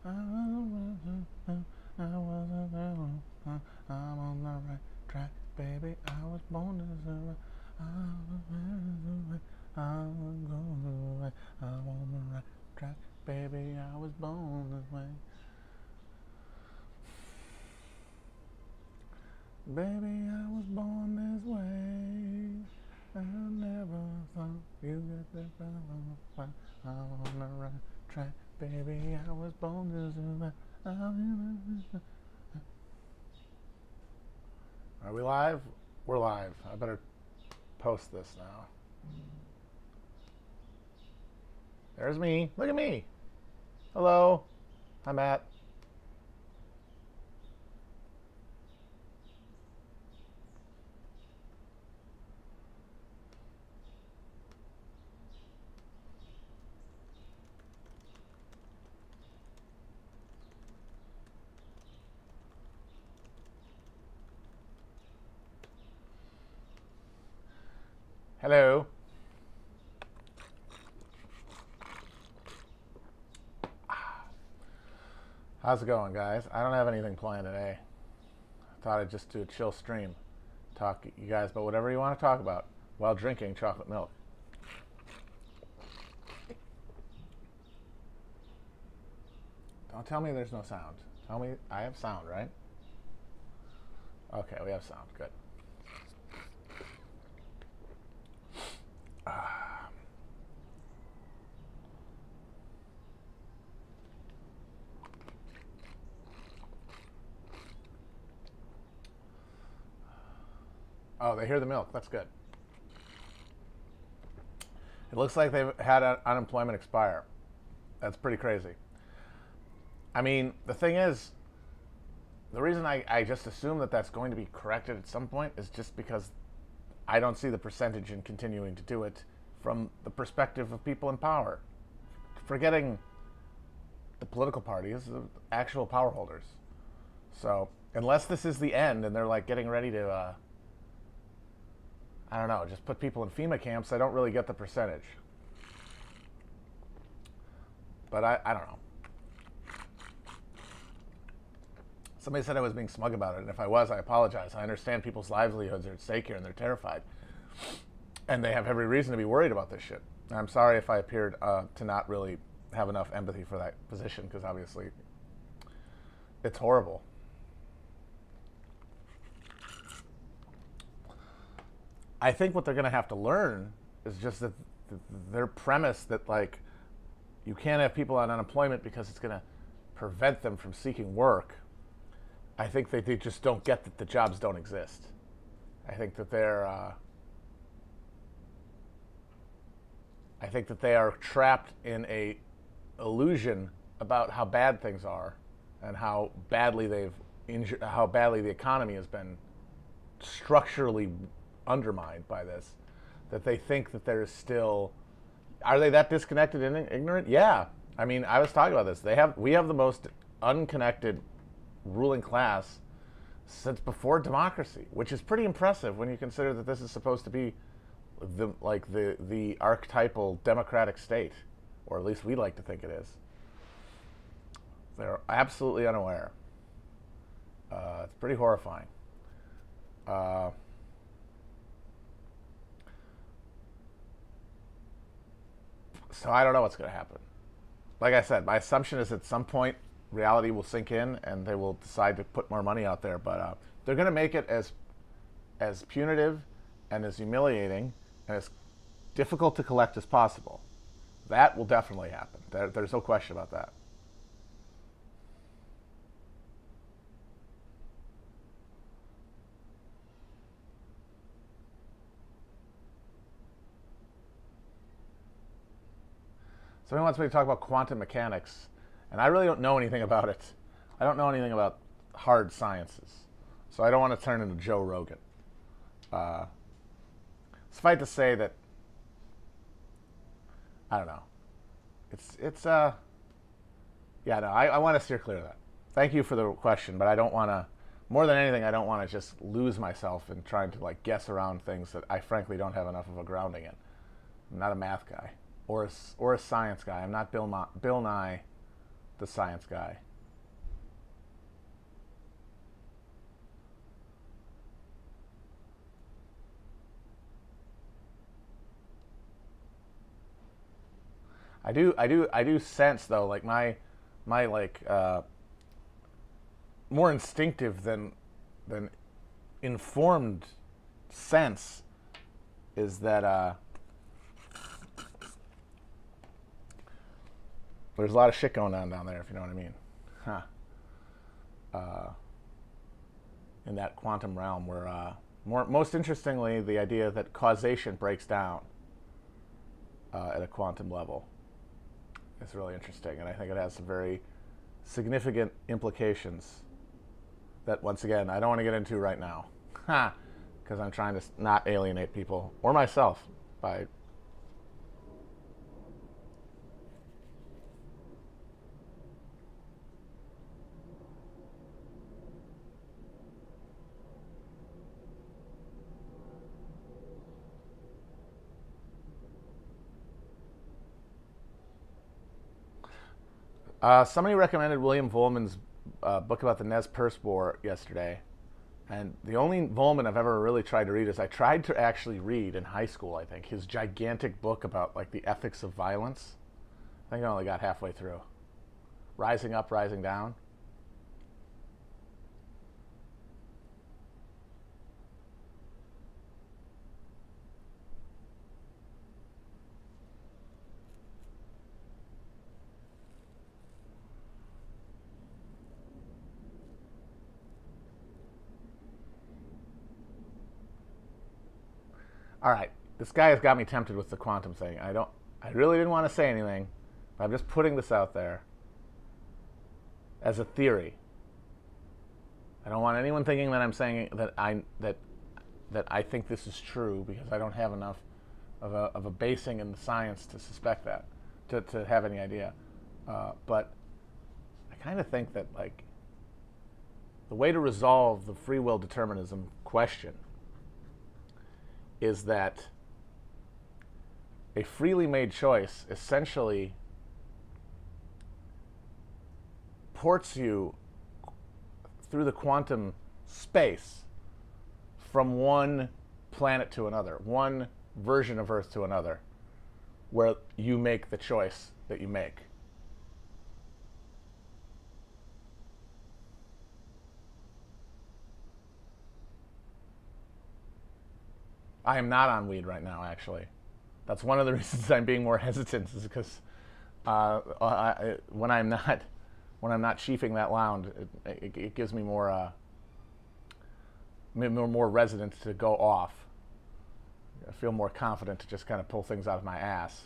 I'm on the right track, baby. I was born to survive. I'm on the right track, baby. I was born this way. Baby, I was born this way. I never thought you get that far. I'm on the right track, baby. I was born to survive. Are we live? We're live. I better post this now. There's me. Look at me. Hello. Hi, Matt. Hello. How's it going, guys? I don't have anything planned today. I thought I'd just do a chill stream. Talk to you guys about whatever you want to talk about while drinking chocolate milk. Don't tell me there's no sound. Tell me I have sound, right? Okay, we have sound. Good. Oh, they hear the milk. That's good. It looks like they've had unemployment expire. That's pretty crazy. I mean, the thing is, the reason I just assume that that's going to be corrected at some point is just because I don't see the percentage in continuing to do it from the perspective of people in power. Forgetting the political parties, the actual power holders. So, unless this is the end and they're like getting ready to, I don't know, just put people in FEMA camps, I don't really get the percentage. But I don't know. Somebody said I was being smug about it, and if I was, I apologize. I understand people's livelihoods are at stake here, and they're terrified. And they have every reason to be worried about this shit. And I'm sorry if I appeared to not really have enough empathy for that position, because obviously it's horrible. I think what they're going to have to learn is just that their premise that, like, you can't have people on unemployment because it's going to prevent them from seeking work. I think they just don't get that the jobs don't exist. I think that they are trapped in a illusion about how bad things are and how badly how badly the economy has been structurally undermined by this, that they think that there is still. Are they that disconnected and ignorant? Yeah. I mean, I was talking about this. We have the most unconnected ruling class since before democracy, which is pretty impressive when you consider that this is supposed to be the archetypal democratic state, or at least we like to think it is. They're absolutely unaware. It's pretty horrifying. So I don't know what's going to happen. Like I said, my assumption is at some point reality will sink in and they will decide to put more money out there. But they're going to make it as punitive and as humiliating and as difficult to collect as possible. That will definitely happen. There's no question about that. Somebody wants me to talk about quantum mechanics, and I really don't know anything about it. I don't know anything about hard sciences, so I don't want to turn into Joe Rogan. Suffice to say that I don't know. Yeah, no, I want to steer clear of that. Thank you for the question, but I don't want to. More than anything, I don't want to just lose myself in trying to like guess around things that I frankly don't have enough of a grounding in. I'm not a math guy or a science guy. I'm not Bill Nye the science guy. I do sense though, like my like more instinctive than informed sense is that there's a lot of shit going on down there, if you know what I mean. In that quantum realm where most interestingly, the idea that causation breaks down at a quantum level is really interesting, and I think it has some very significant implications that, once again, I don't want to get into right now, because I'm trying to not alienate people or myself by somebody recommended William Vollmann's book about the Nez Perce War yesterday, and the only Vollmann I've ever really tried to read is I tried to actually read in high school, I think, his gigantic book about like the ethics of violence. I think I only got halfway through. Rising Up, Rising Down. All right, this guy has got me tempted with the quantum thing. I really didn't want to say anything, but I'm just putting this out there as a theory. I don't want anyone thinking that I'm saying that I think this is true, because I don't have enough of a basing in the science to suspect that, to have any idea. But I kind of think that like the way to resolve the free will determinism question is that a freely made choice essentially ports you through the quantum space from one planet to another, one version of Earth to another, where you make the choice that you make. I am not on weed right now, actually. That's one of the reasons I'm being more hesitant, is because when I'm not chiefing that lound, it gives me more resonance to go off. I feel more confident to just kind of pull things out of my ass.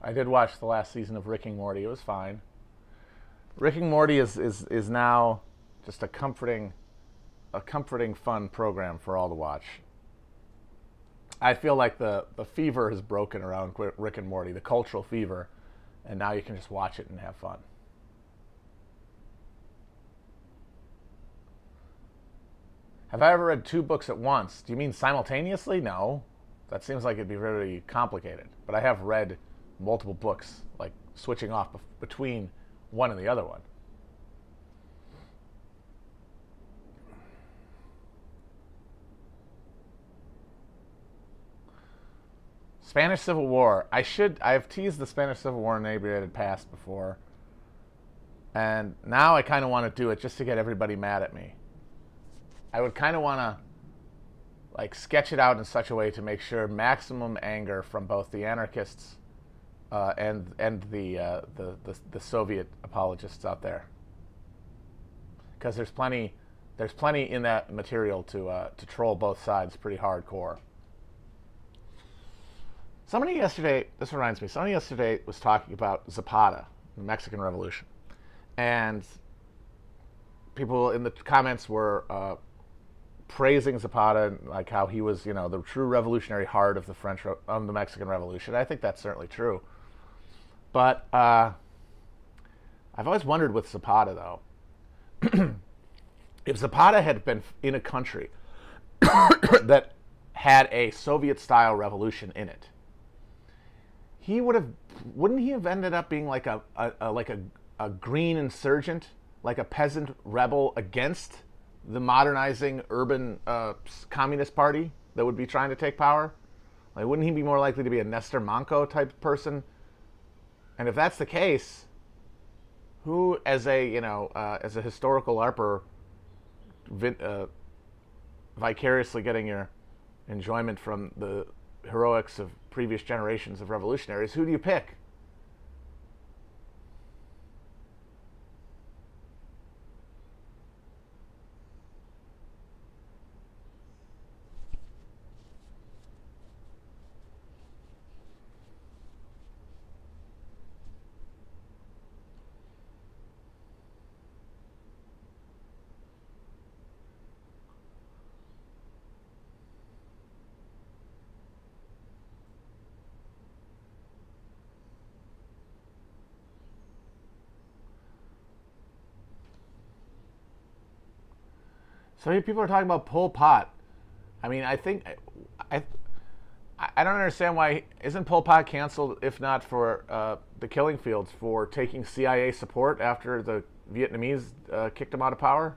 I did watch the last season of Rick and Morty. It was fine. Rick and Morty is now just a comforting, fun program for all to watch. I feel like the fever has broken around Rick and Morty, the cultural fever, and now you can just watch it and have fun. Have I ever read 2 books at once? Do you mean simultaneously? No. That seems like it'd be very complicated. But I have read multiple books, like switching off between one and the other one. Spanish Civil War. I've teased the Spanish Civil War in Inebriated Past before, and now I kind of want to do it just to get everybody mad at me. I would kind of want to like sketch it out in such a way to make sure maximum anger from both the anarchists and the Soviet apologists out there, because there's plenty in that material to troll both sides pretty hardcore. Somebody yesterday, this reminds me, somebody yesterday was talking about Zapata, the Mexican Revolution. And people in the comments were praising Zapata, like how he was, the true revolutionary heart of the Mexican Revolution. I think that's certainly true. But I've always wondered with Zapata, though, if Zapata had been in a country that had a Soviet-style revolution in it, wouldn't he have ended up being like a green insurgent, like a peasant rebel against the modernizing urban communist party that would be trying to take power? Like, wouldn't he be more likely to be a Nestor Manco type person? And if that's the case, who, as a historical LARPer, vicariously getting your enjoyment from the heroics of previous generations of revolutionaries, who do you pick? So many people are talking about Pol Pot. I mean, I think I don't understand why isn't Pol Pot canceled, if not for the killing fields, for taking CIA support after the Vietnamese kicked him out of power.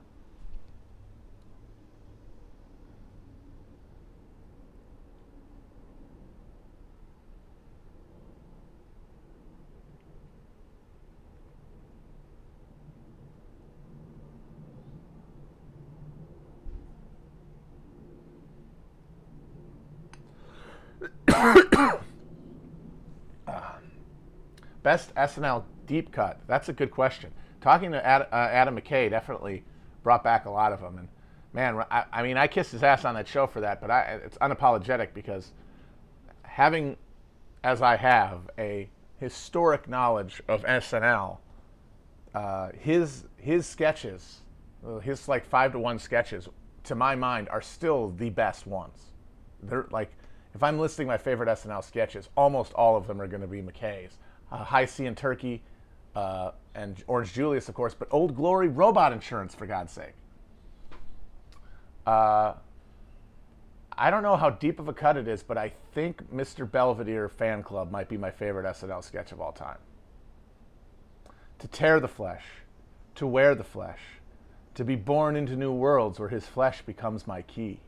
Best SNL deep cut. That's a good question. Talking to Adam McKay definitely brought back a lot of them. And man, I mean, I kissed his ass on that show for that, but it's unapologetic because having, as I have, a historic knowledge of SNL, his sketches, his like 5-to-1 sketches, to my mind, are still the best ones. They're like, if I'm listing my favorite SNL sketches, almost all of them are going to be McKay's. High C and Turkey, and Orange Julius, of course, but Old Glory Robot Insurance, for God's sake. I don't know how deep of a cut it is, but I think Mr. Belvedere Fan Club might be my favorite SNL sketch of all time. To tear the flesh, to wear the flesh, to be born into new worlds where his flesh becomes my key.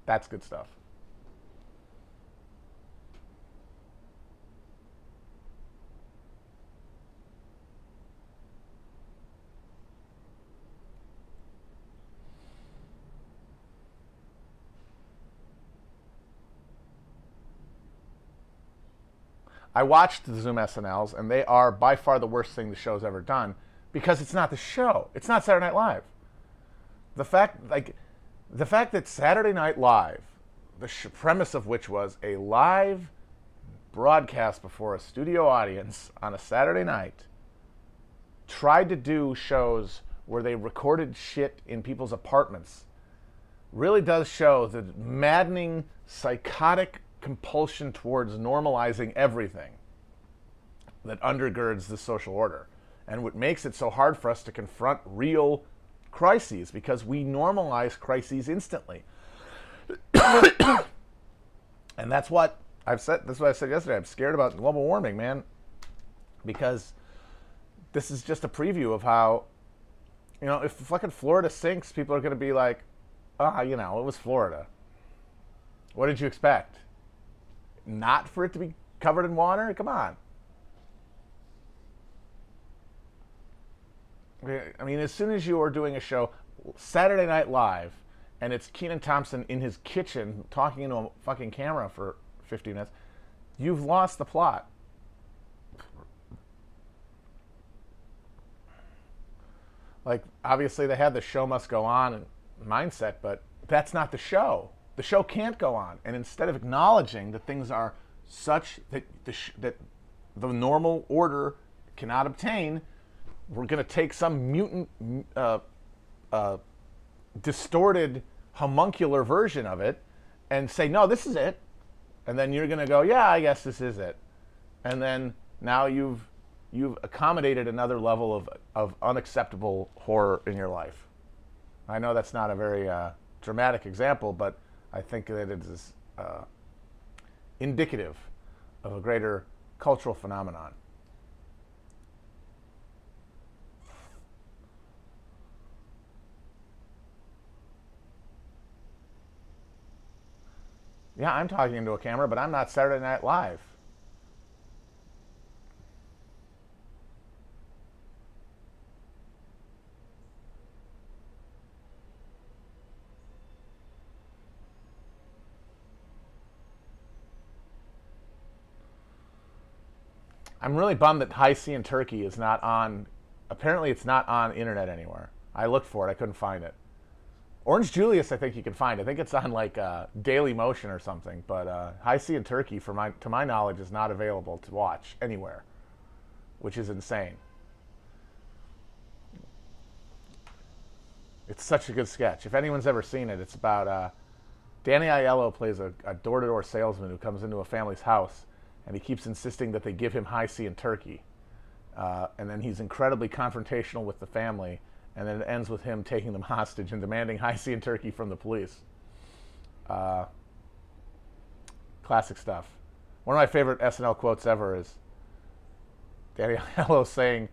That's good stuff. I watched the Zoom SNLs, and they are by far the worst thing the show's ever done because it's not the show. It's not Saturday Night Live. The fact that Saturday Night Live, the premise of which was a live broadcast before a studio audience on a Saturday night, tried to do shows where they recorded shit in people's apartments, really does show the maddening, psychotic compulsion towards normalizing everything that undergirds the social order, and what makes it so hard for us to confront real crises because we normalize crises instantly. And that's what I've said. That's what I said yesterday. I'm scared about global warming, man, because this is just a preview of how, if fucking Florida sinks, people are going to be like, it was Florida. What did you expect? Not for it to be covered in water? Come on. I mean, as soon as you are doing a show, Saturday Night Live, and it's Kenan Thompson in his kitchen talking into a fucking camera for 15 minutes, you've lost the plot. Like, obviously they had the show must go on mindset, but that's not the show. the show can't go on. And instead of acknowledging that things are such that that the normal order cannot obtain, we're going to take some mutant, distorted, homuncular version of it and say, no, this is it. And then you're going to go, yeah, I guess this is it. And then now you've accommodated another level of unacceptable horror in your life. I know that's not a very dramatic example, but I think that it is indicative of a greater cultural phenomenon. Yeah, I'm talking into a camera, but I'm not Saturday Night Live. I'm really bummed that High C and Turkey is not on. Apparently, it's not on internet anywhere. I looked for it. I couldn't find it. Orange Julius, I think you can find. I think it's on like Daily Motion or something. But High C and Turkey, to my knowledge, is not available to watch anywhere, which is insane. It's such a good sketch. If anyone's ever seen it, it's about Danny Aiello plays a door-to-door salesman who comes into a family's house, and he keeps insisting that they give him High C and Turkey. And then he's incredibly confrontational with the family, and then it ends with him taking them hostage and demanding High C and Turkey from the police. Classic stuff. One of my favorite SNL quotes ever is Danny Aiello saying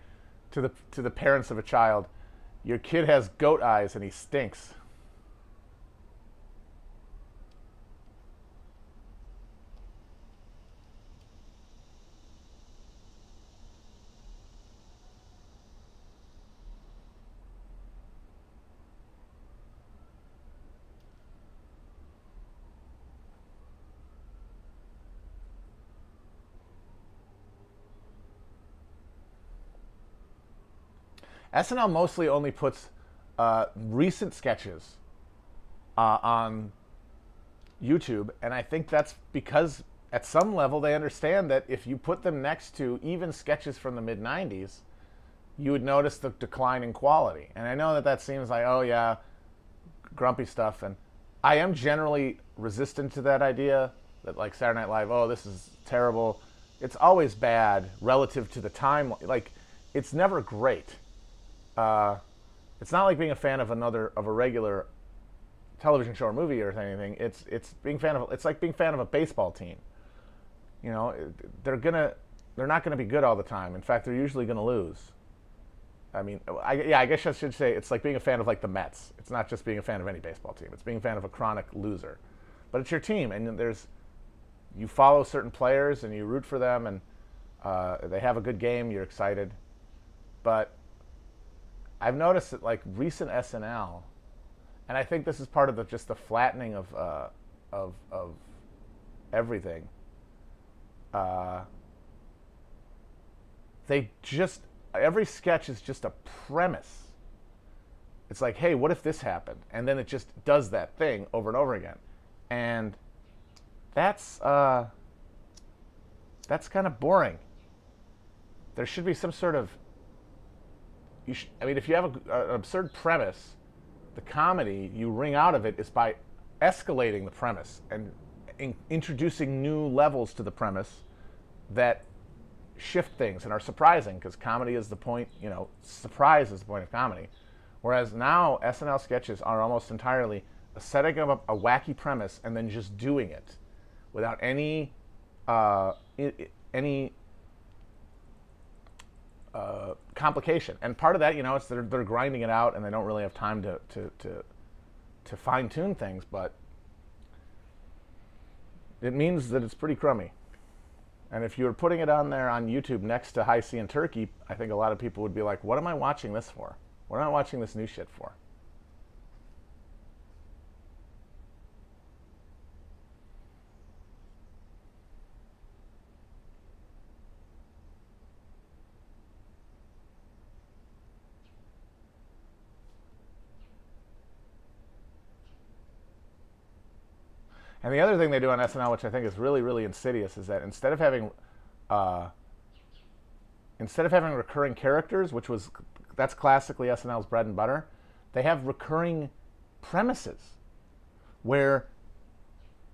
to the parents of a child, "Your kid has goat eyes and he stinks." SNL mostly only puts recent sketches on YouTube, and I think that's because at some level they understand that if you put them next to even sketches from the mid-90s, you would notice the decline in quality. And I know that that seems like, oh yeah, grumpy stuff, and I am generally resistant to that idea that like Saturday Night Live, oh, this is terrible. It's always bad relative to the time. Like, it's never great. It's not like being a fan of a regular television show or movie or anything. It's like being a fan of a baseball team. You know, they're not gonna be good all the time. In fact, they're usually gonna lose. I mean, I guess I should say it's like being a fan of like the Mets. It's not just being a fan of any baseball team. It's being a fan of a chronic loser. But it's your team, and you follow certain players and you root for them, and they have a good game. You're excited, but I've noticed that like recent SNL, and I think this is part of just the flattening of everything. Every sketch is just a premise. It's like, hey, what if this happened? And then it just does that thing over and over again, and that's kind of boring. There should be some sort of if you have an absurd premise, the comedy you wring out of it is by escalating the premise and introducing new levels to the premise that shift things and are surprising, because comedy is the point, surprise is the point of comedy. Whereas now SNL sketches are almost entirely setting up a wacky premise and then just doing it without any complication. And part of that, it's they're grinding it out and they don't really have time to fine tune things, but it means that it's pretty crummy. And if you were putting it on there on YouTube next to High C and Turkey, I think a lot of people would be like, what am I watching this for? What am I watching this new shit for? And the other thing they do on SNL, which I think is really, really insidious, is that uh, instead of having recurring characters, that's classically SNL's bread and butter, they have recurring premises where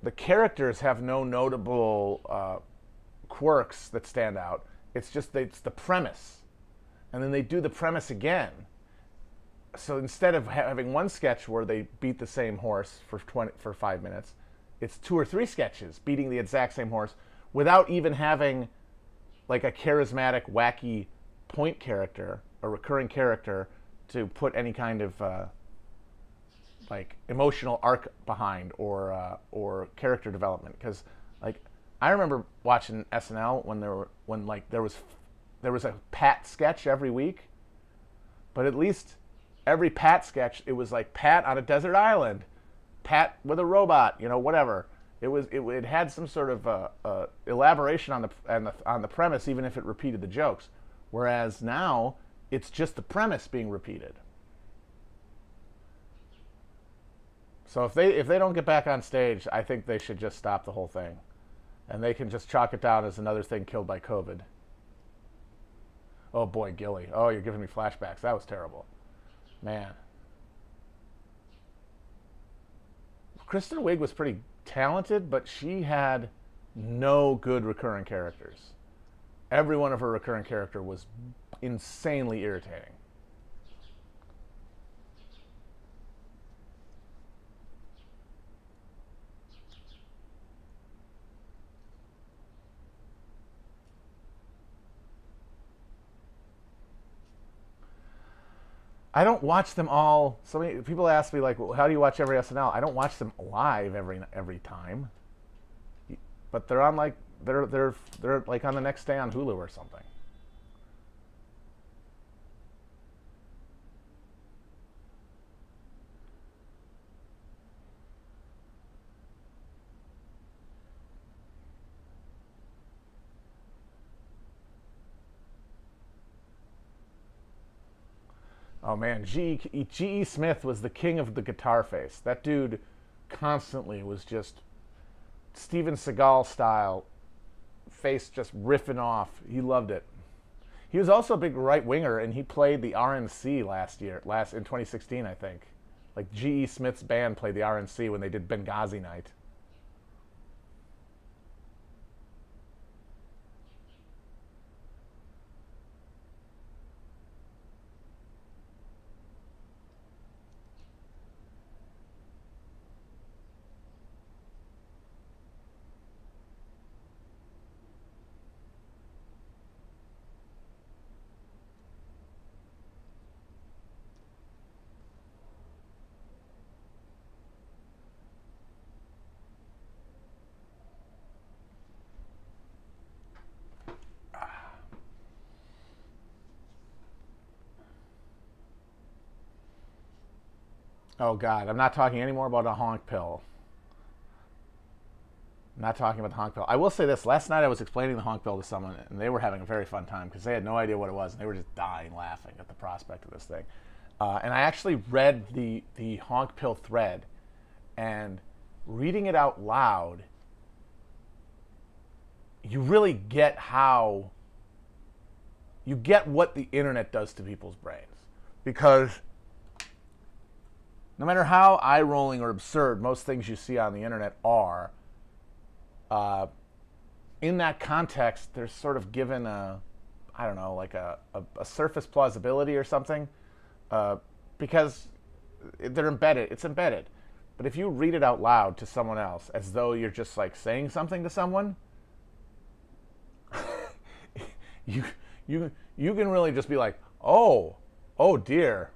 the characters have no notable quirks that stand out. It's the premise, and then they do the premise again. So instead of having one sketch where they beat the same horse for 5 minutes, it's 2 or 3 sketches beating the exact same horse without even having like a charismatic, wacky point character, a recurring character to put any kind of like emotional arc behind or character development. Because like I remember watching SNL when there was a Pat sketch every week, but at least every Pat sketch, it was like Pat on a desert island, Pat with a robot, whatever. It had some sort of elaboration on the premise, even if it repeated the jokes. Whereas now it's just the premise being repeated. So if they don't get back on stage, I think they should just stop the whole thing, and they can just chalk it down as another thing killed by COVID. Oh boy, Gilly. Oh, you're giving me flashbacks. That was terrible. Man. Kristen Wiig was pretty talented, but she had no good recurring characters. Every one of her recurring character was insanely irritating. I don't watch them all. So many people ask me like, well, "How do you watch every SNL?" I don't watch them live every time, but they're on like they're like on the next day on Hulu or something. Oh man, G.E. Smith was the king of the guitar face. That dude constantly was just Steven Seagal style face, just riffing off. He loved it. He was also a big right winger, and he played the RNC in 2016, I think. Like G.E. Smith's band played the RNC when they did Benghazi Night. Oh God, I'm not talking anymore about a honk pill. I'm not talking about the honk pill. I will say this: last night I was explaining the honk pill to someone, and they were having a very fun time because they had no idea what it was, and they were just dying laughing at the prospect of this thing. And I actually read the honk pill thread, and reading it out loud, you really get what the internet does to people's brains, because no matter how eye-rolling or absurd most things you see on the internet are, in that context, they're sort of given I don't know, like a surface plausibility or something, because they're embedded. It's embedded. But if you read it out loud to someone else, as though you're just like saying something to someone, you can really just be like, oh dear.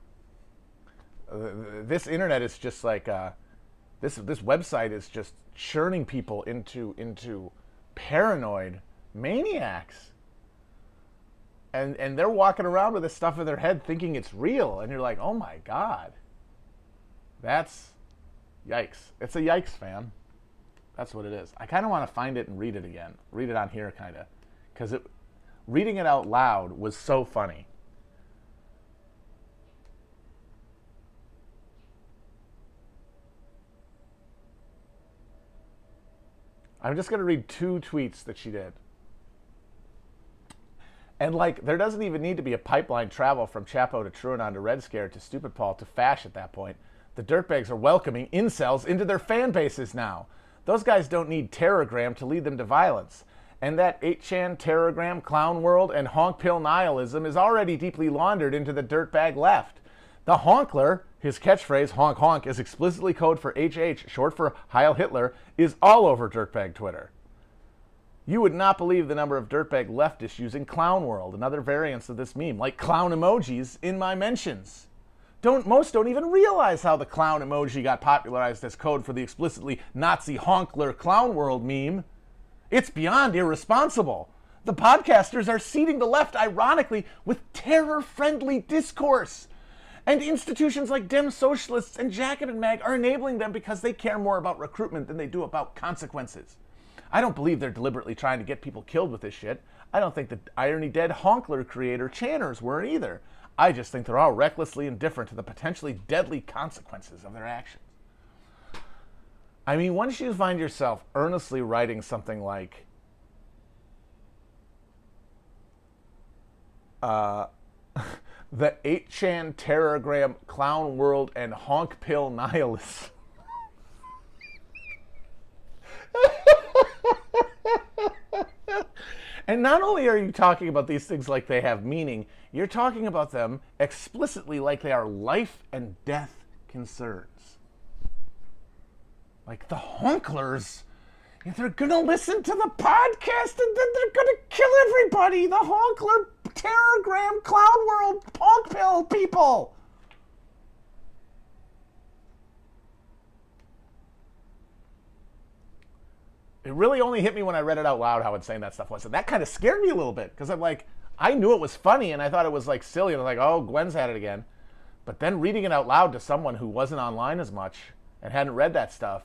This internet is just like this website is just churning people into paranoid maniacs, and they're walking around with this stuff in their head thinking it's real, and you're like, oh my God, that's yikes. It's a yikes, fam. That's what it is. I kind of want to find it and read it again, read it on here, kind of, because reading it out loud was so funny. I'm just going to read 2 tweets that she did. And, like, there doesn't even need to be a pipeline travel from Chapo to Truanon to Red Scare to Stupid Paul to Fash at that point. The dirtbags are welcoming incels into their fan bases now. Those guys don't need Terrorgram to lead them to violence. And that 8chan, Terrorgram, Clown World, and Honk Pill nihilism is already deeply laundered into the dirtbag left. The Honkler, his catchphrase, honk honk, is explicitly code for HH, short for Heil Hitler, is all over dirtbag Twitter. You would not believe the number of dirtbag leftists using Clown World and other variants of this meme, like clown emojis, in my mentions. Most don't even realize how the clown emoji got popularized as code for the explicitly Nazi Honkler Clown World meme. It's beyond irresponsible. The podcasters are seeding the left, ironically, with terror-friendly discourse. And institutions like Dem Socialists and Jacobin Mag are enabling them because they care more about recruitment than they do about consequences. I don't believe they're deliberately trying to get people killed with this shit. I don't think the Irony Dead Honkler creator Channers were either. I just think they're all recklessly indifferent to the potentially deadly consequences of their actions. I mean, once you find yourself earnestly writing something like, the 8chan, Terrorgram, Clown World, and Honk Pill nihilists. And not only are you talking about these things like they have meaning, you're talking about them explicitly like they are life and death concerns. Like the honklers, if they're going to listen to the podcast and then they're going to kill everybody. The honkler, Terrorgram, Clown World, Honk Pill people. It really only hit me when I read it out loud how insane that stuff was. And that kind of scared me a little bit because I'm like, I knew it was funny and I thought it was like silly. And I was like, oh, Gwen's at it again. But then reading it out loud to someone who wasn't online as much and hadn't read that stuff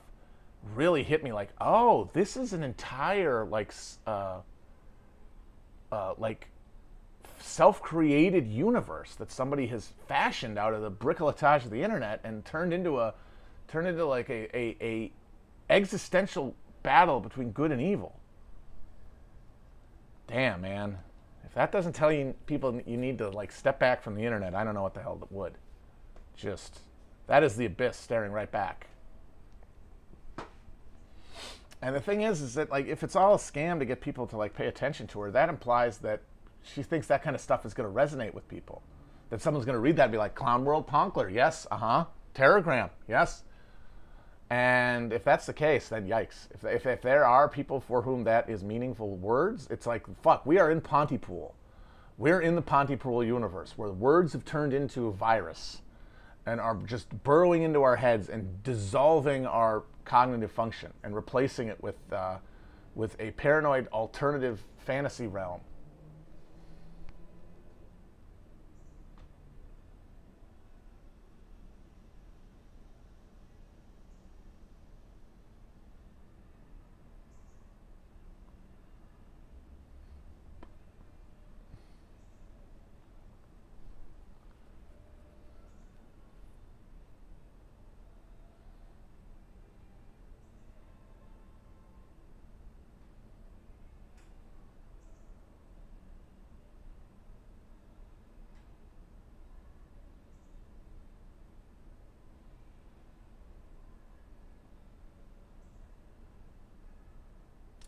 really hit me like, oh, this is an entire like self-created universe that somebody has fashioned out of the bricolage of the internet and turned into like a existential battle between good and evil. Damn, man. If that doesn't tell you people you need to like step back from the internet, I don't know what the hell that would. Just, that is the abyss staring right back. And the thing is that like if it's all a scam to get people to like pay attention to her, that implies that she thinks that kind of stuff is going to resonate with people. That someone's going to read that and be like, Clown World Ponkler, yes, Terrorgram, yes. And if that's the case, then yikes. If there are people for whom that is meaningful words, it's like, fuck, we are in Pontypool. We're in the Pontypool universe where words have turned into a virus and are just burrowing into our heads and dissolving our cognitive function and replacing it with a paranoid alternative fantasy realm.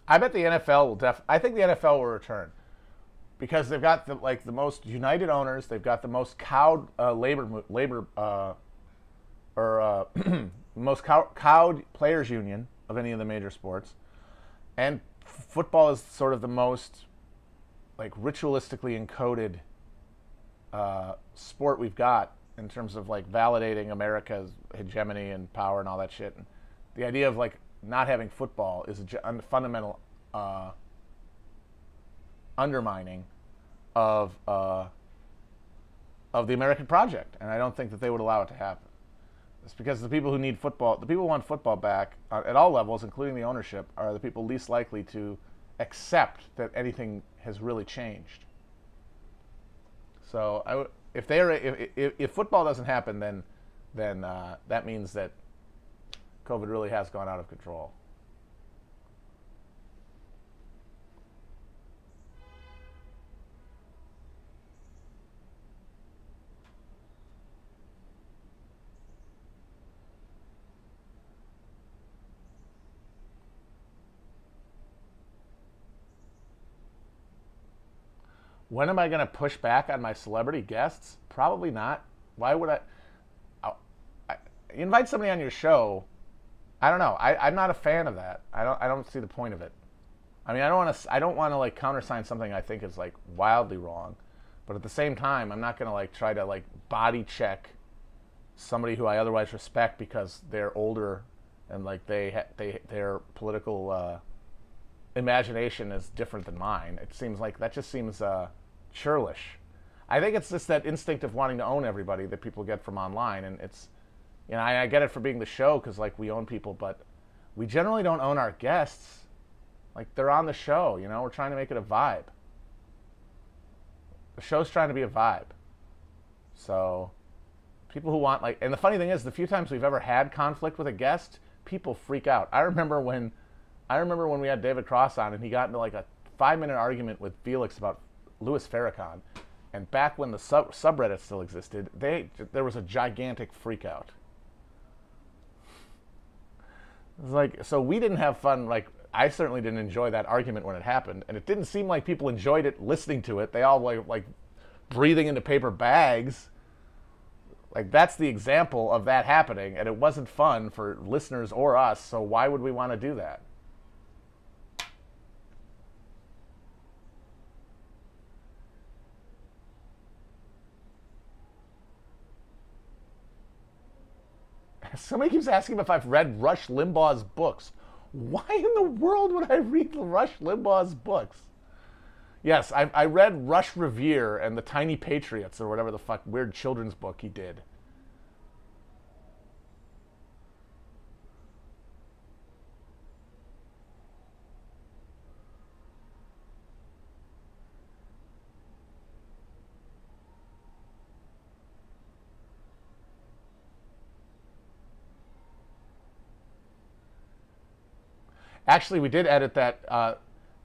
I bet the NFL will I think the NFL will return because they've got the most united owners. They've got the most cowed most cowed players union of any of the major sports, and football is sort of the most like ritualistically encoded sport we've got in terms of like validating America's hegemony and power and all that shit. And the idea of like not having football is a fundamental undermining of the American project, and I don't think that they would allow it to happen. It's because the people who need football, the people who want football back at all levels, including the ownership, are the people least likely to accept that anything has really changed. So if football doesn't happen, then that means that COVID really has gone out of control. When am I going to push back on my celebrity guests? Probably not. Why would I invite somebody on your show? I don't know. I'm not a fan of that. I don't see the point of it. I mean, I don't want to like countersign something I think is like wildly wrong, but at the same time, I'm not going to like try to like body check somebody who I otherwise respect because they're older and like their political imagination is different than mine. It seems like that just seems churlish. I think it's just that instinct of wanting to own everybody that people get from online, and it's, you know, I get it for being the show because like we own people, but we generally don't own our guests. Like they're on the show, you know. We're trying to make it a vibe. The show's trying to be a vibe. So people who want like, and the funny thing is, the few times we've ever had conflict with a guest, people freak out. I remember when we had David Cross on, and he got into like a 5-minute argument with Felix about Louis Farrakhan. And back when the subreddit still existed, there was a gigantic freak out. It was like, so we didn't have fun. Like, I certainly didn't enjoy that argument when it happened, and it didn't seem like people enjoyed it listening to it. They all like breathing into paper bags. Like, that's the example of that happening, and it wasn't fun for listeners or us, so why would we want to do that? Somebody keeps asking if I've read Rush Limbaugh's books. Why in the world would I read Rush Limbaugh's books? Yes, I read Rush Revere and the Tiny Patriots, or whatever the fuck weird children's book he did. Actually, we did edit that.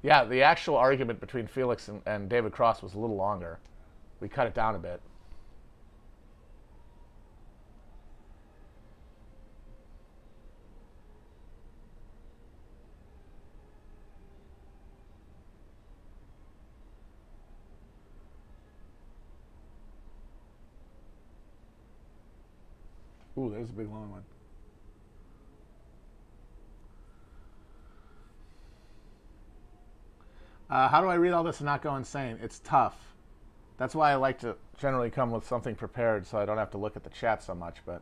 Yeah, the actual argument between Felix and David Cross was a little longer. We cut it down a bit. Ooh, there's a big long one. How do I read all this and not go insane? It's tough. That's why I like to generally come with something prepared so I don't have to look at the chat so much. But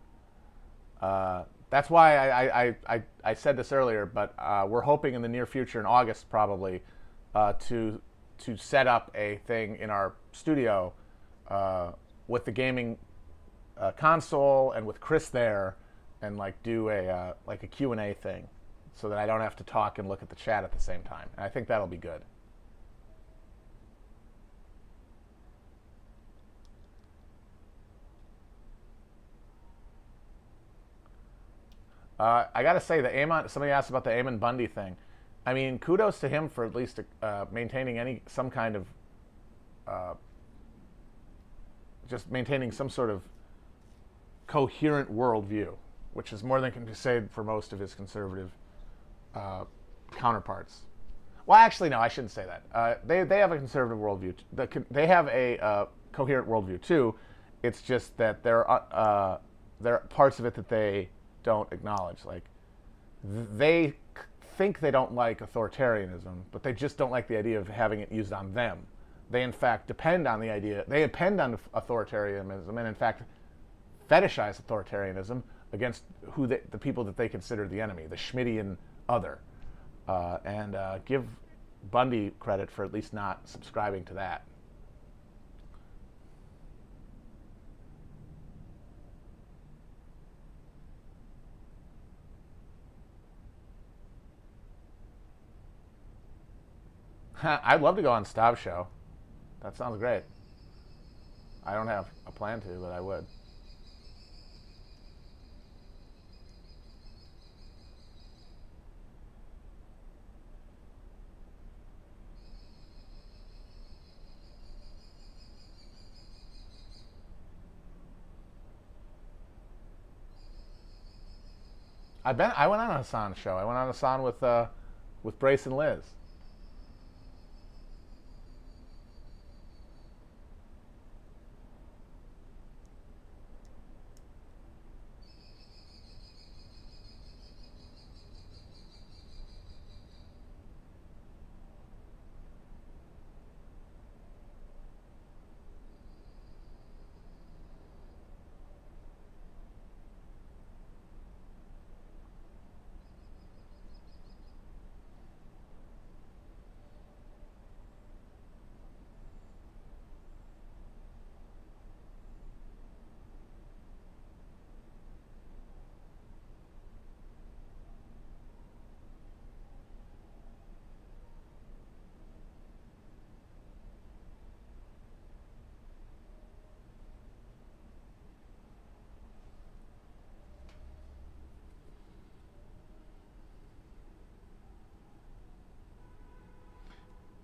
that's why I said this earlier, but we're hoping in the near future, in August probably, to set up a thing in our studio with the gaming console and with Chris there, and like do a like a Q&A thing, so that I don't have to talk and look at the chat at the same time. And I think that'll be good. I gotta say, somebody asked about the Eamon Bundy thing. I mean, kudos to him for at least maintaining some kind of, just maintaining some sort of coherent worldview, which is more than can be said for most of his conservative counterparts. Well, actually, no, I shouldn't say that. They have a conservative worldview. They have a coherent worldview too. It's just that there are parts of it that they don't acknowledge. Like, they think they don't like authoritarianism, but they just don't like the idea of having it used on them. They in fact depend on the idea. They depend on authoritarianism, and in fact fetishize authoritarianism against the people that they consider the enemy, the Schmittian other, and give Bundy credit for at least not subscribing to that. I'd love to go on Stav's show. That sounds great. I don't have a plan to, but I would. I went on Hassan's show. I went on Hassan with Brace and Liz.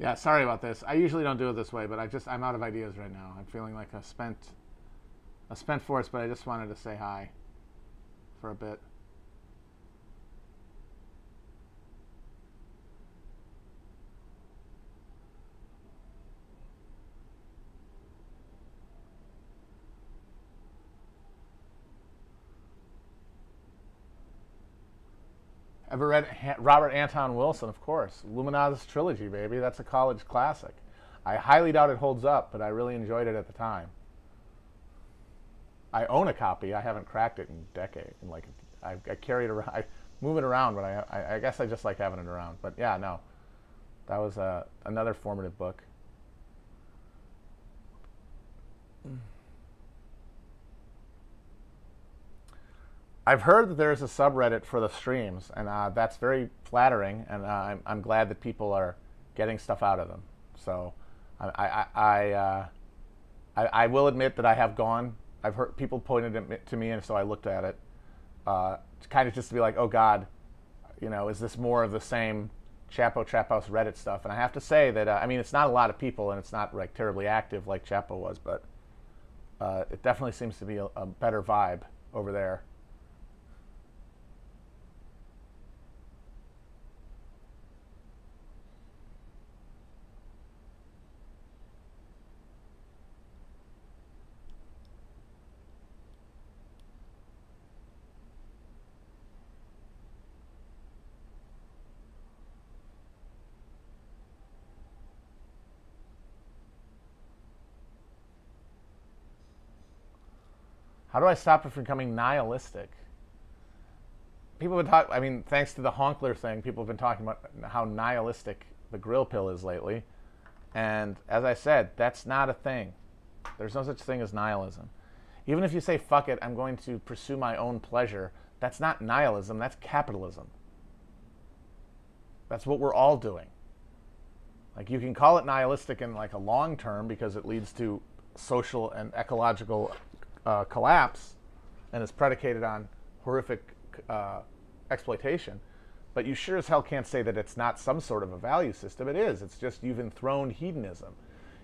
Yeah, sorry about this. I usually don't do it this way, but I'm out of ideas right now. I'm feeling like a spent force, but I just wanted to say hi for a bit. Ever read Robert Anton Wilson? Of course. Luminatus Trilogy, baby. That's a college classic. I highly doubt it holds up, but I really enjoyed it at the time. I own a copy. I haven't cracked it in a decade. I carry it around. I move it around, but I guess I just like having it around. But yeah, no, that was another formative book. I've heard that there's a subreddit for the streams, and that's very flattering, and I'm glad that people are getting stuff out of them. So I will admit that I have gone. I've heard people pointed it to me, and so I looked at it, kind of just to be like, oh God, is this more of the same Chapo Trap House Reddit stuff? And I have to say that I mean, it's not a lot of people, and it's not like terribly active like Chapo was, but it definitely seems to be a better vibe over there. How do I stop it from becoming nihilistic? People have been talking, I mean, thanks to the honkler thing, people have been talking about how nihilistic the grill pill is lately. And as I said, that's not a thing. There's no such thing as nihilism. Even if you say, fuck it, I'm going to pursue my own pleasure, that's not nihilism, that's capitalism. That's what we're all doing. Like, you can call it nihilistic in like a long term because it leads to social and ecological collapse and is predicated on horrific exploitation. But you sure as hell can't say that it's not some sort of a value system. It is. It's just you've enthroned hedonism.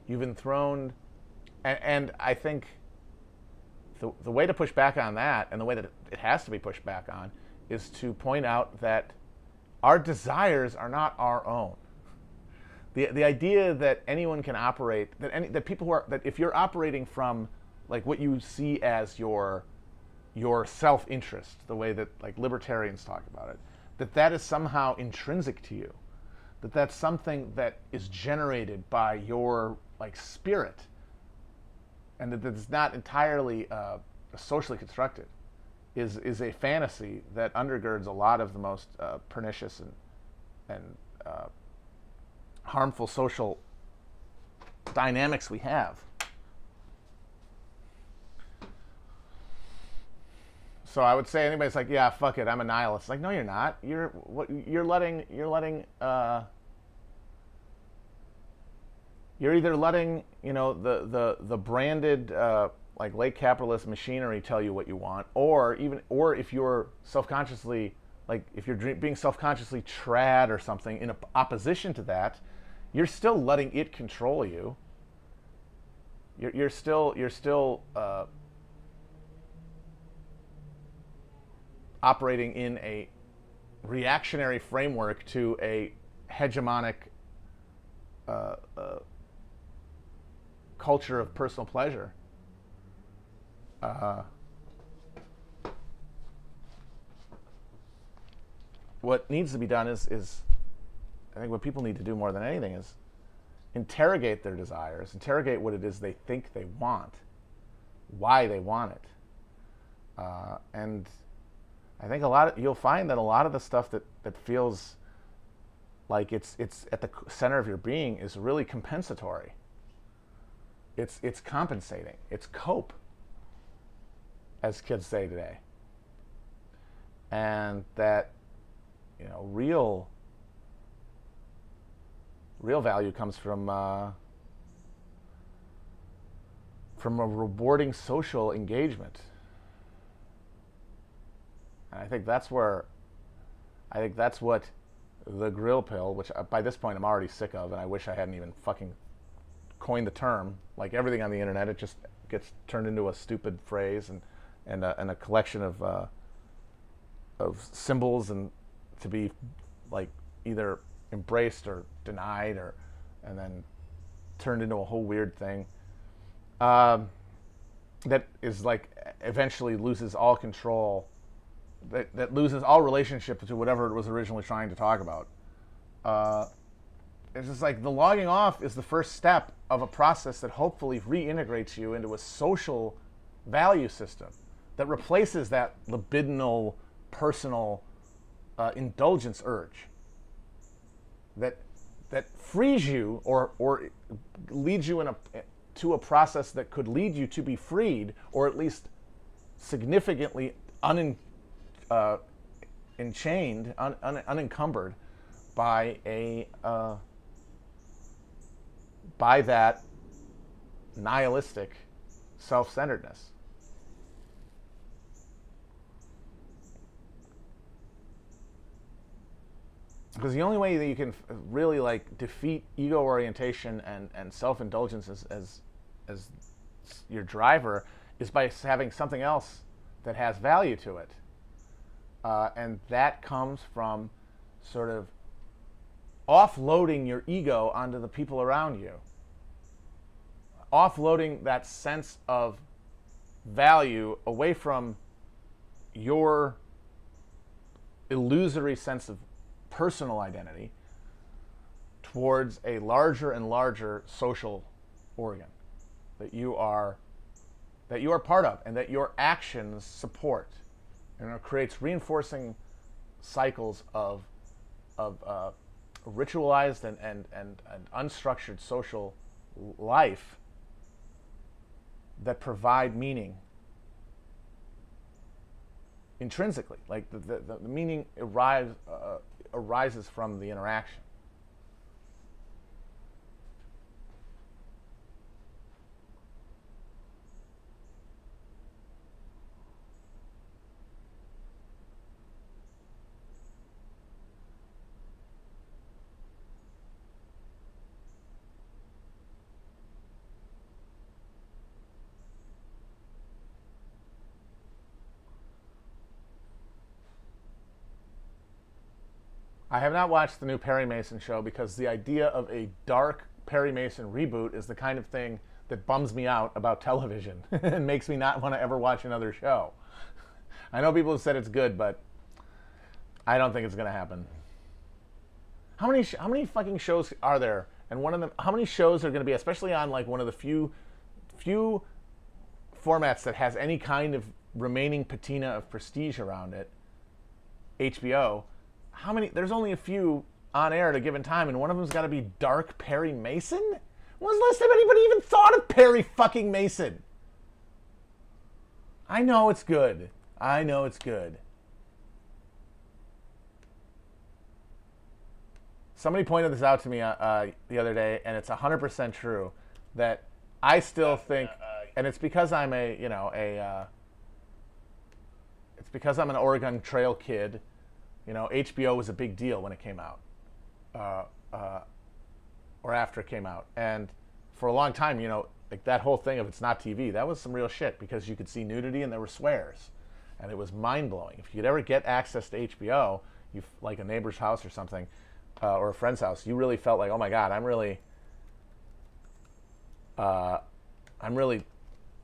You've enthroned... And I think the way to push back on that, and the way that it has to be pushed back on, is to point out that our desires are not our own. The idea that anyone can operate, that people who are... that if you're operating from like what you see as your self-interest, the way that like libertarians talk about it, that is somehow intrinsic to you, that's something that is generated by your like spirit, and that it's not entirely socially constructed, is a fantasy that undergirds a lot of the most pernicious and harmful social dynamics we have. So I would say anybody's like, yeah, fuck it, I'm a nihilist. Like, no, you're not. You're letting you're either letting the branded like late capitalist machinery tell you what you want, or if you're self-consciously, like if you're being self-consciously trad or something in opposition to that, you're still letting it control you. You're still operating in a reactionary framework to a hegemonic culture of personal pleasure. What needs to be done is I think what people need to do more than anything is interrogate their desires, interrogate what it is they think they want, why they want it, and I think you'll find that a lot of the stuff that feels like it's at the center of your being is really compensatory. It's compensating. It's cope, as kids say today. And that real value comes from a rewarding social engagement. And I think that's what the grill pill, which by this point I'm already sick of, and I wish I hadn't even fucking coined the term. Like everything on the internet, it just gets turned into a stupid phrase and a collection of symbols, and to be like either embraced or denied, or and then turned into a whole weird thing that is like eventually loses all control, that loses all relationship to whatever it was originally trying to talk about. It's just like the logging off is the first step of a process that hopefully reintegrates you into a social value system that replaces that libidinal, personal indulgence urge. That frees you or leads you to a process that could lead you to be freed, or at least significantly enchained, unencumbered by by that nihilistic self-centeredness. Because the only way that you can really like defeat ego orientation and self-indulgence as your driver is by having something else that has value to it. And that comes from sort of offloading your ego onto the people around you. Offloading that sense of value away from your illusory sense of personal identity towards a larger and larger social organ that you are part of and that your actions support, and it creates reinforcing cycles of ritualized and unstructured social life that provide meaning intrinsically. Like the meaning arises from the interaction. I have not watched the new Perry Mason show because the idea of a dark Perry Mason reboot is the kind of thing that bums me out about television and makes me not want to ever watch another show. I know people have said it's good, but I don't think it's going to happen. How many fucking shows are there? And one of them, how many shows are going to be, especially on like one of the few formats that has any kind of remaining patina of prestige around it, HBO? How many? There's only a few on air at a given time, and one of them's got to be dark Perry Mason? When was the last time anybody even thought of Perry fucking Mason? I know it's good. I know it's good. Somebody pointed this out to me the other day, and it's 100% true, that I still think, and it's because I'm it's because I'm an Oregon Trail kid. You know, HBO was a big deal when it came out, or after it came out. And for a long time, you know, like that whole thing of it's not TV, that was some real shit because you could see nudity and there were swears. And it was mind-blowing. If you could ever get access to HBO, like a neighbor's house or something, or a friend's house, you really felt like, oh my God, I'm really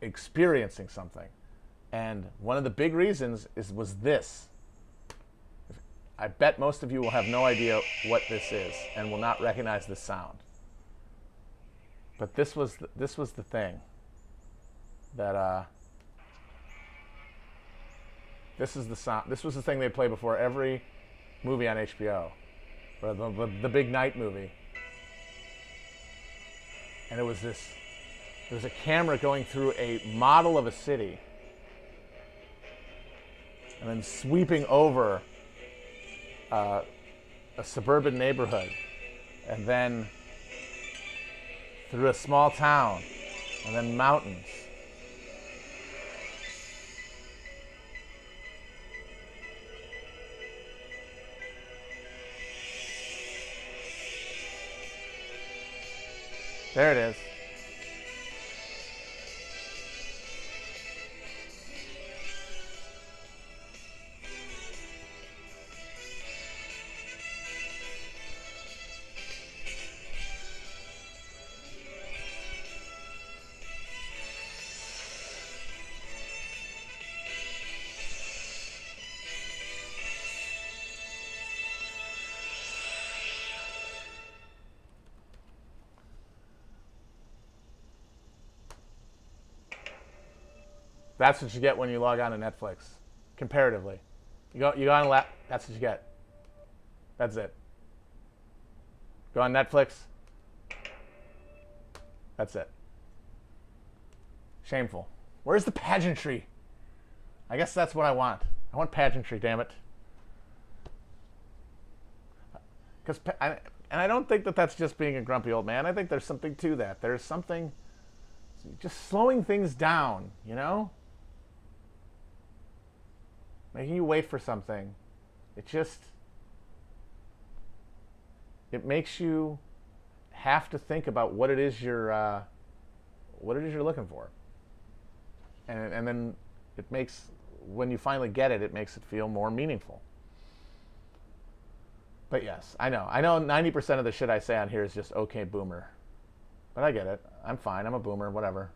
experiencing something. And one of the big reasons was this. I bet most of you will have no idea what this is and will not recognize this sound. But this was the thing that this is the sound. This was the thing they play before every movie on HBO, or the big night movie. And it was a camera going through a model of a city, and then sweeping over a suburban neighborhood, and then through a small town, and then mountains. There it is. That's what you get when you log on to Netflix, comparatively. You go on that's what you get. That's it. Go on Netflix. That's it. Shameful. Where's the pageantry? I guess that's what I want. I want pageantry, damn it. And I don't think that that's just being a grumpy old man. I think there's something to that. There's something just slowing things down, you know? Making you wait for something. It makes you have to think about what it is you're looking for. And then it makes, when you finally get it, it makes it feel more meaningful. But yes, I know 90% of the shit I say on here is just okay boomer. But I get it. I'm fine. I'm a boomer, whatever.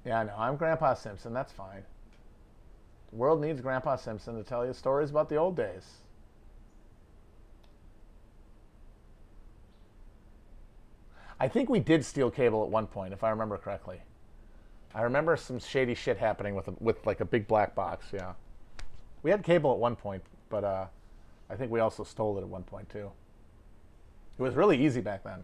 Yeah, I know. I'm Grandpa Simpson. That's fine. The world needs Grandpa Simpson to tell you stories about the old days. I think we did steal cable at one point, if I remember correctly. I remember some shady shit happening with like a big black box. Yeah, we had cable at one point, but I think we also stole it at one point too. It was really easy back then.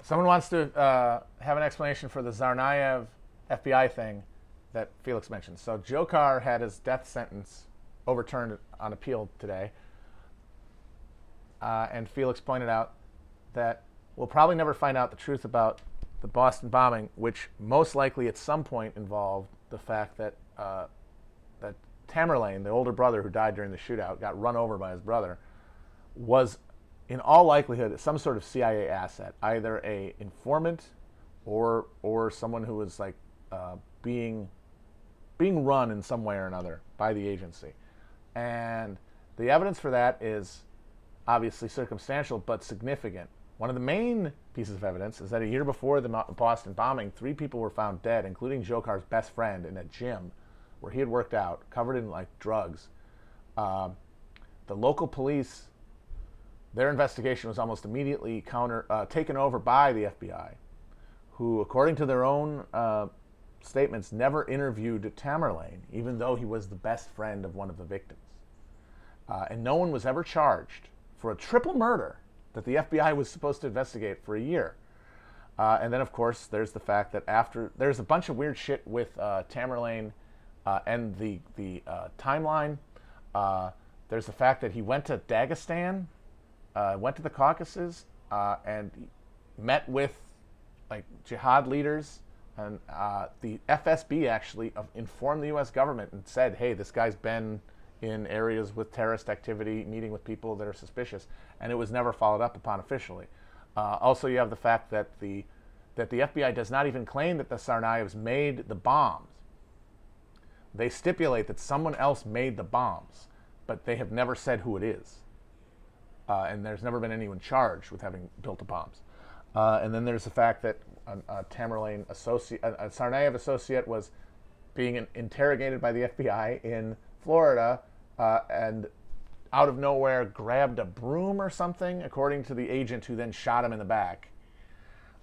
Someone wants to have an explanation for the Tsarnaev FBI thing that Felix mentioned. So Dzhokhar had his death sentence overturned on appeal today. And Felix pointed out that we'll probably never find out the truth about the Boston bombing, which most likely at some point involved the fact that that Tamerlane, the older brother who died during the shootout, got run over by his brother, was in all likelihood some sort of CIA asset, either a informant or someone who was like being run in some way or another by the agency. And the evidence for that is obviously circumstantial but significant. One of the main pieces of evidence is that a year before the Boston bombing, 3 people were found dead, including Dzhokhar's best friend, in a gym where he had worked out, covered in like drugs. The local police, their investigation was almost immediately taken over by the FBI, who, according to their own statements, never interviewed Tamerlane, even though he was the best friend of one of the victims. And no one was ever charged for a triple murder that the FBI was supposed to investigate for a year. And then, of course, there's the fact that there's a bunch of weird shit with Tamerlane and the timeline. There's the fact that he went to Dagestan, went to the Caucasus, and met with like jihad leaders, and the FSB actually informed the U.S. government and said, hey, this guy's been in areas with terrorist activity, meeting with people that are suspicious, and it was never followed up upon officially. Also, you have the fact that the FBI does not even claim that the Tsarnaevs made the bombs. They stipulate that someone else made the bombs, but they have never said who it is. And there's never been anyone charged with having built the bombs. And then there's the fact that a Tsarnaev associate was being interrogated by the FBI in Florida, and out of nowhere grabbed a broom or something, according to the agent who then shot him in the back.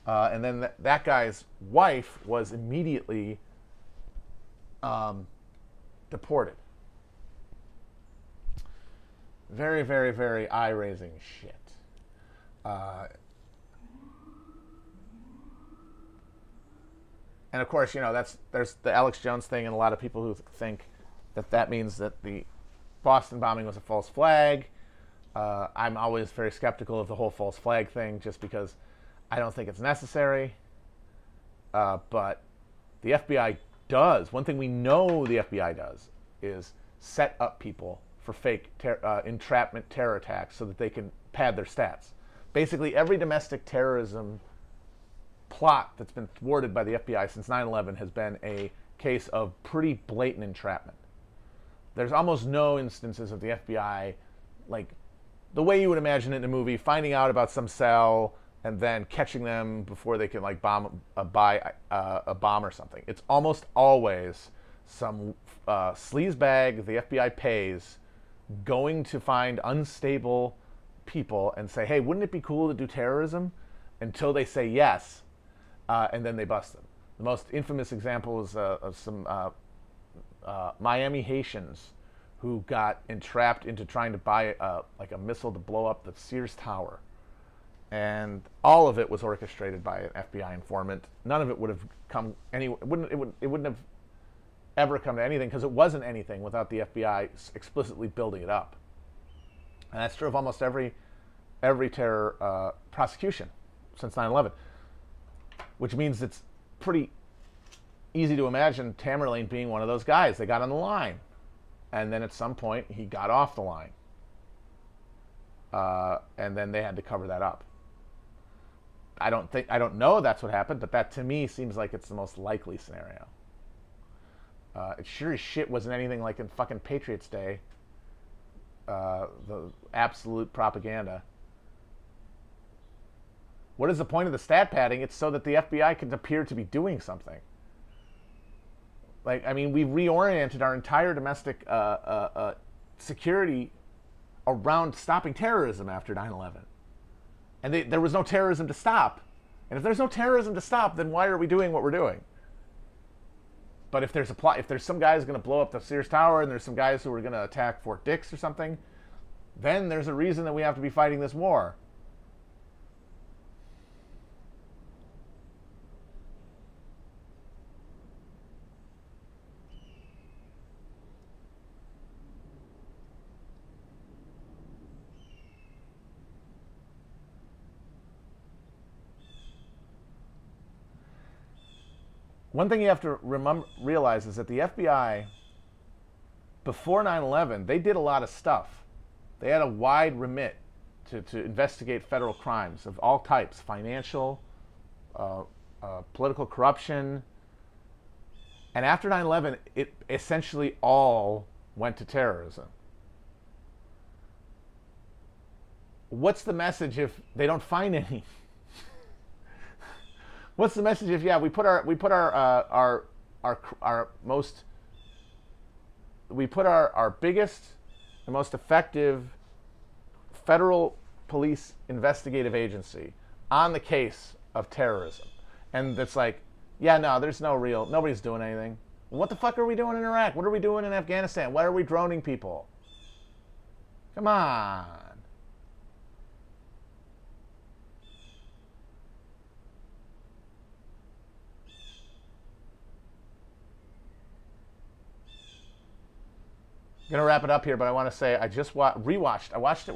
And then that guy's wife was immediately deported. Very, very, very eye-raising shit. And of course, there's the Alex Jones thing, and a lot of people who think that means that the Boston bombing was a false flag. I'm always very skeptical of the whole false flag thing, just because I don't think it's necessary. But the FBI does. One thing we know the FBI does is set up people for fake entrapment terror attacks so that they can pad their stats. Basically, every domestic terrorism plot that's been thwarted by the FBI since 9/11 has been a case of pretty blatant entrapment. There's almost no instances of the FBI, like the way you would imagine it in a movie, finding out about some cell and then catching them before they can buy a bomb or something. It's almost always some sleazebag the FBI pays going to find unstable people and say, hey, wouldn't it be cool to do terrorism? Until they say yes, and then they bust them. The most infamous example is of some Miami Haitians who got entrapped into trying to buy a missile to blow up the Sears Tower. And all of it was orchestrated by an FBI informant. None of it would have come it wouldn't have ever come to anything, because it wasn't anything without the FBI explicitly building it up. And that's true of almost every terror prosecution since 9/11, which means it's pretty easy to imagine Tamerlane being one of those guys. They got on the line, and then at some point he got off the line, and then they had to cover that up. I don't know that's what happened, but that to me seems like it's the most likely scenario. It sure as shit wasn't anything like in fucking Patriots Day, the absolute propaganda. What is the point of the stat padding? It's so that the FBI can appear to be doing something. We reoriented our entire domestic security around stopping terrorism after 9/11. And there was no terrorism to stop. And if there's no terrorism to stop, then why are we doing what we're doing? But if there's some guys going to blow up the Sears Tower, and there's some guys who are going to attack Fort Dix or something, then there's a reason that we have to be fighting this war. One thing you have to realize is that the FBI, before 9/11, they did a lot of stuff. They had a wide remit to investigate federal crimes of all types: financial, political corruption. And after 9/11, it essentially all went to terrorism. What's the message if they don't find any? What's the message if we put our biggest and most effective federal police investigative agency on the case of terrorism, and it's like, nobody's doing anything. What the fuck are we doing in Iraq? What are we doing in Afghanistan? Why are we droning people? Come on. I'm gonna wrap it up here, but I want to say I just rewatched. I watched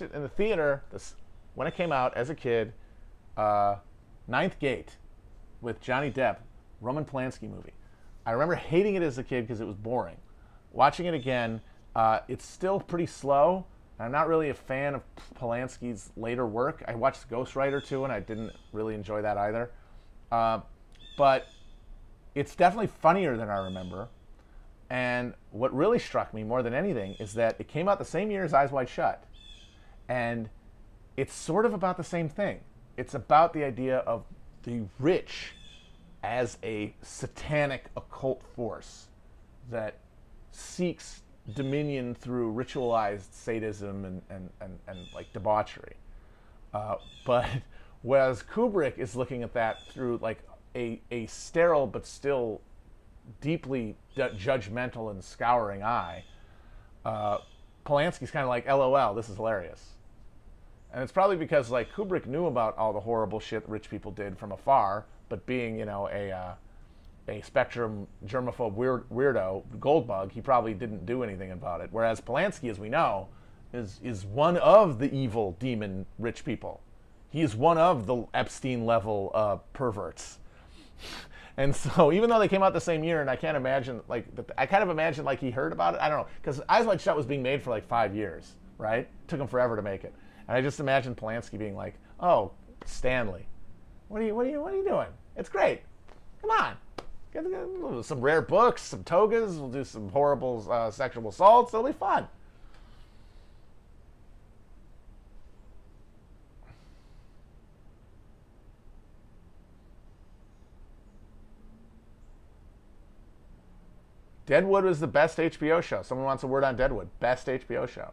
it in the theater when it came out as a kid. Ninth Gate with Johnny Depp, Roman Polanski movie. I remember hating it as a kid because it was boring. Watching it again, it's still pretty slow. I'm not really a fan of Polanski's later work. I watched Ghost Rider too, and I didn't really enjoy that either. But it's definitely funnier than I remember. And what really struck me more than anything is that it came out the same year as Eyes Wide Shut. And it's sort of about the same thing. It's about the idea of the rich as a satanic occult force that seeks dominion through ritualized sadism and like debauchery. But whereas Kubrick is looking at that through like a sterile but still deeply judgmental and scouring eye, Polanski's kind of like, LOL, this is hilarious. And it's probably because like Kubrick knew about all the horrible shit rich people did from afar, but being, you know, a spectrum germaphobe weirdo Goldbug, he probably didn't do anything about it. Whereas Polanski, as we know, is one of the evil demon rich people. He is one of the Epstein level perverts. And so even though they came out the same year, and I can't imagine like I kind of imagine like he heard about it. I don't know, because Eyes Wide Shut was being made for like 5 years, right? It took him forever to make it. And I just imagine Polanski being like, "Oh, Stanley, what are you doing? It's great. Come on, get some rare books, some togas. We'll do some horrible sexual assaults. It'll be fun." Deadwood was the best HBO show. Someone wants a word on Deadwood. Best HBO show.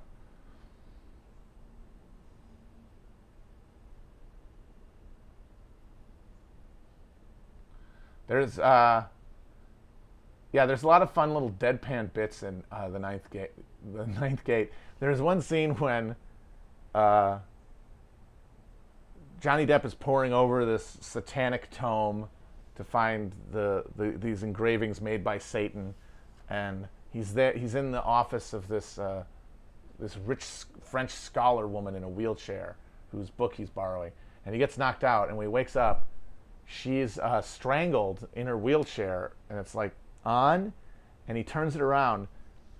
There's there's a lot of fun little deadpan bits in the Ninth Gate. The Ninth Gate. There's one scene when Johnny Depp is poring over this satanic tome to find these engravings made by Satan, and he's there. He's in the office of this rich French scholar woman in a wheelchair whose book he's borrowing, and he gets knocked out. And when he wakes up, she's strangled in her wheelchair, and it's like on, and he turns it around,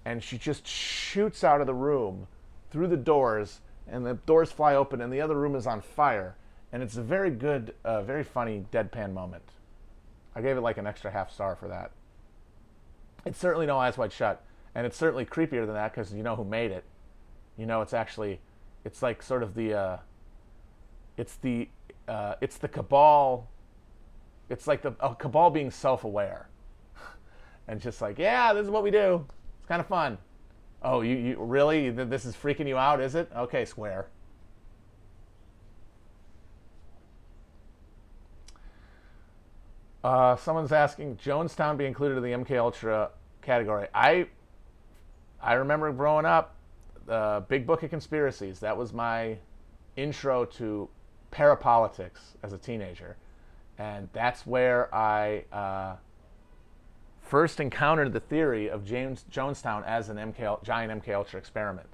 and she just shoots out of the room through the doors, and the doors fly open, and the other room is on fire, and it's a very good, very funny deadpan moment. I gave it like an extra half star for that. It's certainly no Eyes Wide Shut, and it's certainly creepier than that because you know who made it. You know, it's like sort of the, it's the cabal. It's like a cabal being self-aware, and just like, yeah, this is what we do. It's kind of fun. Oh, you really? This is freaking you out, is it? Okay, Square. Someone's asking, Jonestown be included in the MK Ultra category. I remember growing up, Big Book of Conspiracies. That was my intro to parapolitics as a teenager. And that's where I first encountered the theory of Jonestown as an giant MK Ultra experiment.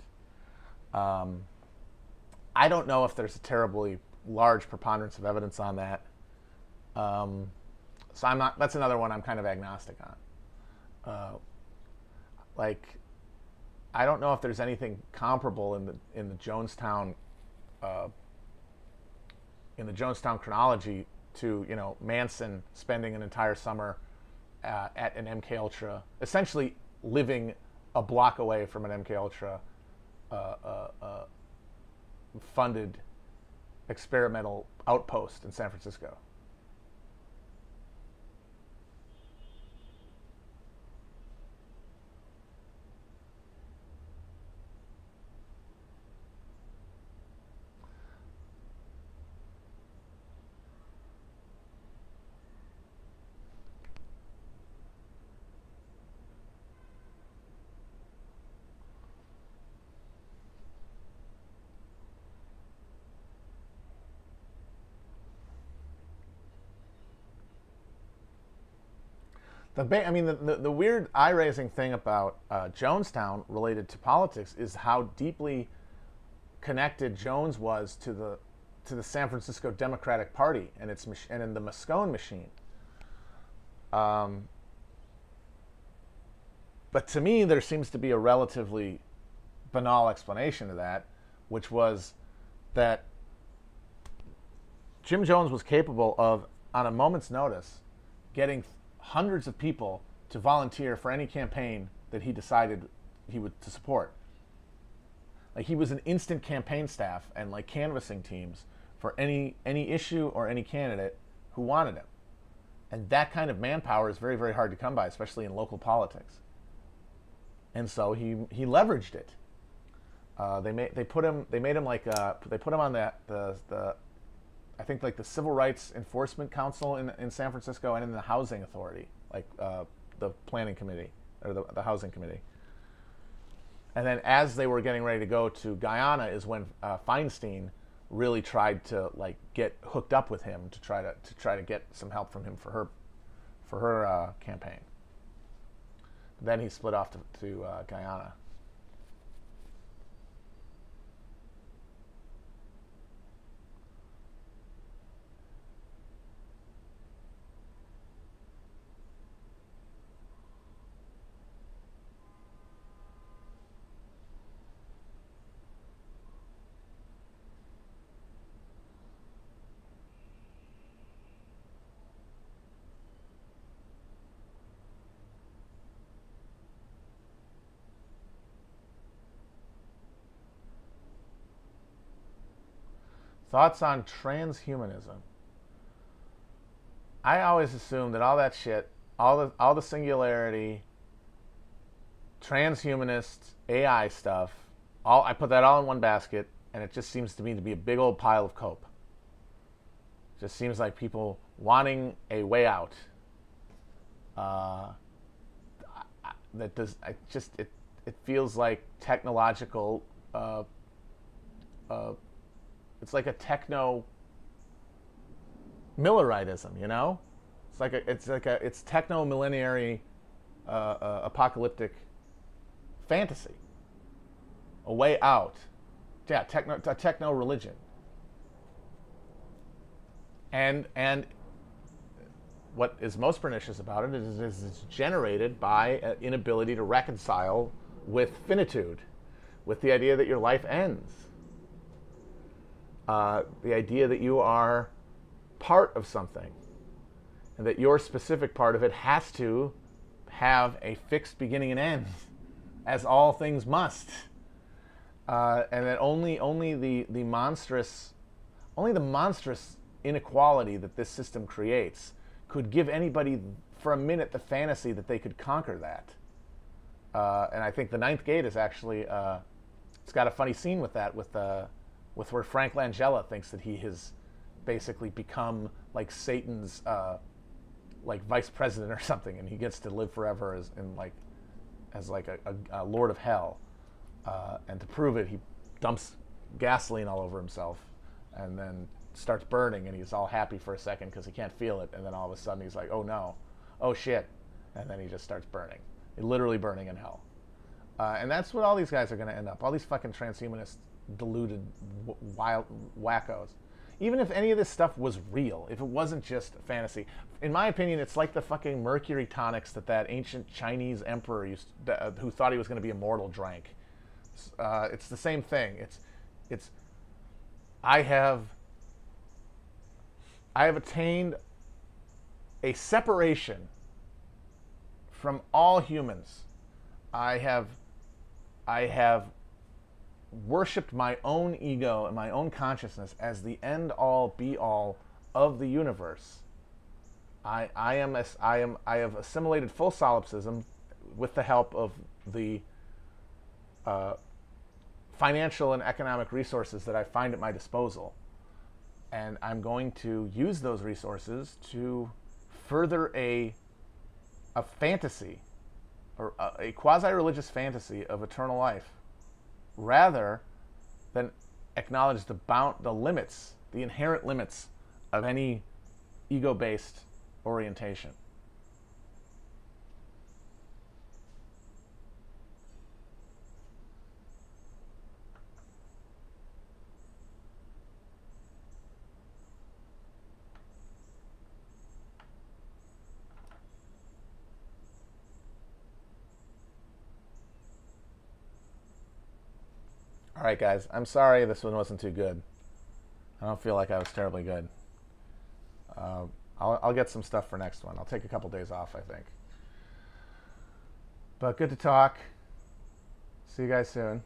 I don't know if there's a terribly large preponderance of evidence on that. So I'm not. That's another one I'm kind of agnostic on. I don't know if there's anything comparable in the Jonestown chronology to, you know, Manson spending an entire summer at an MK Ultra, essentially living a block away from an MK Ultra funded experimental outpost in San Francisco. The weird eye-raising thing about Jonestown related to politics is how deeply connected Jones was to the San Francisco Democratic Party and in the Moscone machine. But to me, there seems to be a relatively banal explanation to that, which was that Jim Jones was capable of, on a moment's notice, getting hundreds of people to volunteer for any campaign that he decided he would to support. Like, he was an instant campaign staff and like canvassing teams for any issue or any candidate who wanted him. And that kind of manpower is very, very hard to come by, especially in local politics. And so he leveraged it. They made him like they put him on the I think like the Civil Rights Enforcement Council in San Francisco, and in the Housing Authority, like the Planning Committee or the Housing Committee. And then as they were getting ready to go to Guyana is when Feinstein really tried to like get hooked up with him to try to get some help from him for her campaign. Then he split off to Guyana. Thoughts on transhumanism? I always assumed that all that shit, all the singularity, transhumanist, AI stuff, I put that all in one basket, and it just seems to me to be a big old pile of cope. It just seems like people wanting a way out. It feels like technological. It's like a techno Milleritism, you know? It's techno millenary apocalyptic fantasy. A way out. Yeah, a techno religion. And what is most pernicious about it is it's generated by an inability to reconcile with finitude, with the idea that your life ends. The idea that you are part of something, and that your specific part of it has to have a fixed beginning and end, as all things must, and that only the monstrous inequality that this system creates could give anybody for a minute the fantasy that they could conquer that. And I think the Ninth Gate is actually it's got a funny scene with that, with where Frank Langella thinks that he has basically become like Satan's like vice president or something, and he gets to live forever as a lord of hell. And to prove it, he dumps gasoline all over himself, and then starts burning, and he's all happy for a second because he can't feel it, and then all of a sudden he's like, oh no, oh shit, and then he just starts burning, literally burning in hell. And that's what all these guys are going to end up. All these fucking transhumanists, deluded, wild wackos. Even if any of this stuff was real, if it wasn't just fantasy, in my opinion, it's like the fucking mercury tonics that ancient Chinese emperor who thought he was going to be immortal drank. It's the same thing. I have attained a separation from all humans. I have worshipped my own ego and my own consciousness as the end all be all of the universe. I have assimilated full solipsism with the help of the financial and economic resources that I find at my disposal. And I'm going to use those resources to further a fantasy, or a quasi-religious fantasy of eternal life, rather than acknowledge the limits, the inherent limits of any ego-based orientation. All right, guys, I'm sorry this one wasn't too good. I don't feel like I was terribly good. I'll get some stuff for next one. I'll take a couple days off, I think. But good to talk. See you guys soon.